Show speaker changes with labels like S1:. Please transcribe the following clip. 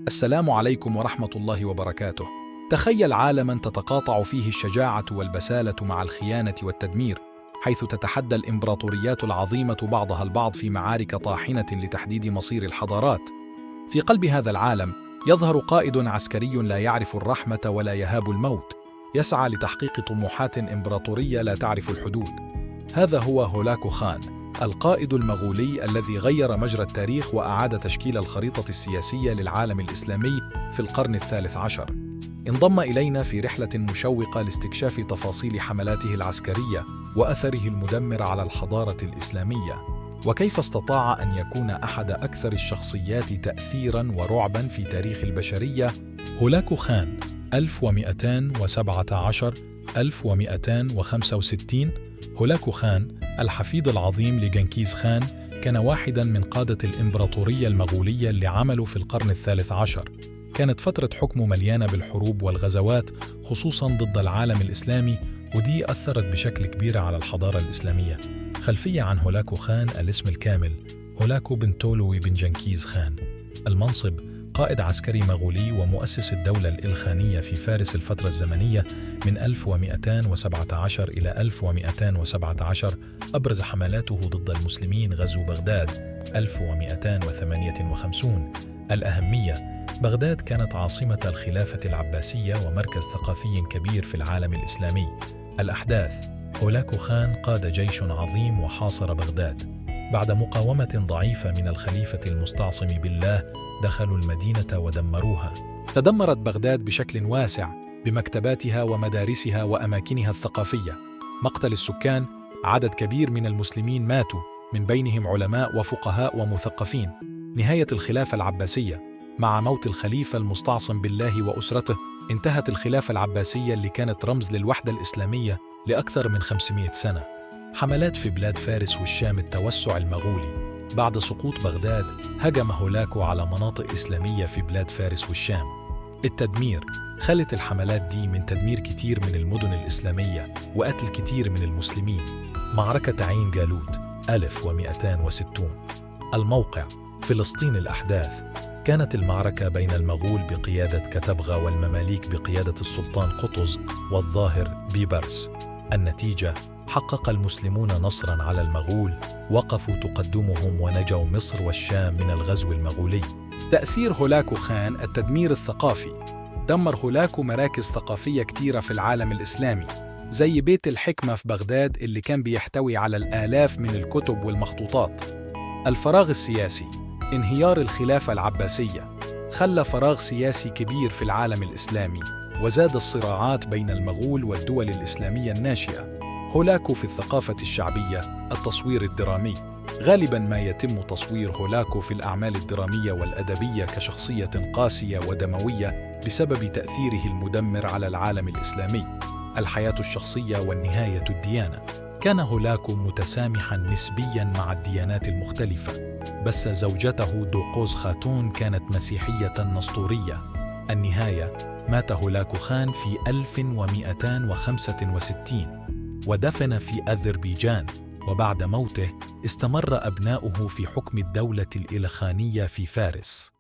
S1: السلام عليكم ورحمة الله وبركاته. تخيل عالماً تتقاطع فيه الشجاعة والبسالة مع الخيانة والتدمير، حيث تتحدى الإمبراطوريات العظيمة بعضها البعض في معارك طاحنة لتحديد مصير الحضارات. في قلب هذا العالم يظهر قائد عسكري لا يعرف الرحمة ولا يهاب الموت، يسعى لتحقيق طموحات إمبراطورية لا تعرف الحدود. هذا هو هولاكو خان، القائد المغولي الذي غير مجرى التاريخ وأعاد تشكيل الخريطة السياسية للعالم الإسلامي في القرن ال13. انضم إلينا في رحلة مشوقة لاستكشاف تفاصيل حملاته العسكرية وأثره المدمر على الحضارة الإسلامية، وكيف استطاع أن يكون أحد أكثر الشخصيات تأثيراً ورعباً في تاريخ البشرية. هولاكو خان 1217-1265. هولاكو خان الحفيد العظيم لجنكيز خان كان واحداً من قادة الإمبراطورية المغولية اللي عملوا في القرن ال13. كانت فترة حكمه مليانة بالحروب والغزوات، خصوصاً ضد العالم الإسلامي، ودي أثرت بشكل كبير على الحضارة الإسلامية. خلفية عن هولاكو خان: الاسم الكامل هولاكو بن تولوي بن جنكيز خان. المنصب: قائد عسكري مغولي ومؤسس الدولة الإلخانية في فارس الفترة الزمنية من 1217 إلى 1217. أبرز حملاته ضد المسلمين: غزو بغداد 1258. الأهمية: بغداد كانت عاصمة الخلافة العباسية ومركز ثقافي كبير في العالم الإسلامي. الأحداث: هولاكو خان قاد جيش عظيم وحاصر بغداد. بعد مقاومة ضعيفة من الخليفة المستعصم بالله، دخلوا المدينة ودمروها. تدمرت بغداد بشكل واسع بمكتباتها ومدارسها وأماكنها الثقافية. مقتل السكان: عدد كبير من المسلمين ماتوا، من بينهم علماء وفقهاء ومثقفين. نهاية الخلافة العباسية: مع موت الخليفة المستعصم بالله وأسرته، انتهت الخلافة العباسية اللي كانت رمز للوحدة الإسلامية لأكثر من 500 سنة. حملات في بلاد فارس والشام: التوسع المغولي. بعد سقوط بغداد، هجم هولاكو على مناطق إسلامية في بلاد فارس والشام. التدمير: خلت الحملات دي من تدمير كتير من المدن الإسلامية وقتل كتير من المسلمين. معركة عين جالوت 1260. الموقع: فلسطين. الأحداث: كانت المعركة بين المغول بقيادة كتبغة والمماليك بقيادة السلطان قطز والظاهر بيبرس. النتيجة: حقق المسلمون نصراً على المغول، وقفوا تقدمهم ونجوا مصر والشام من الغزو المغولي. تأثير هولاكو خان: التدمير الثقافي. دمر هولاكو مراكز ثقافية كتيرة في العالم الإسلامي، زي بيت الحكمة في بغداد اللي كان بيحتوي على الآلاف من الكتب والمخطوطات. الفراغ السياسي: انهيار الخلافة العباسية خلى فراغ سياسي كبير في العالم الإسلامي، وزاد الصراعات بين المغول والدول الإسلامية الناشئة. هولاكو في الثقافة الشعبية: التصوير الدرامي. غالباً ما يتم تصوير هولاكو في الأعمال الدرامية والأدبية كشخصية قاسية ودموية بسبب تأثيره المدمر على العالم الإسلامي. الحياة الشخصية والنهاية: الديانة. كان هولاكو متسامحاً نسبياً مع الديانات المختلفة، بس زوجته دوقوز خاتون كانت مسيحية نسطورية. النهاية: مات هولاكو خان في 1265 ودفن في أذربيجان، وبعد موته استمر أبناؤه في حكم الدولة الإلخانية في فارس.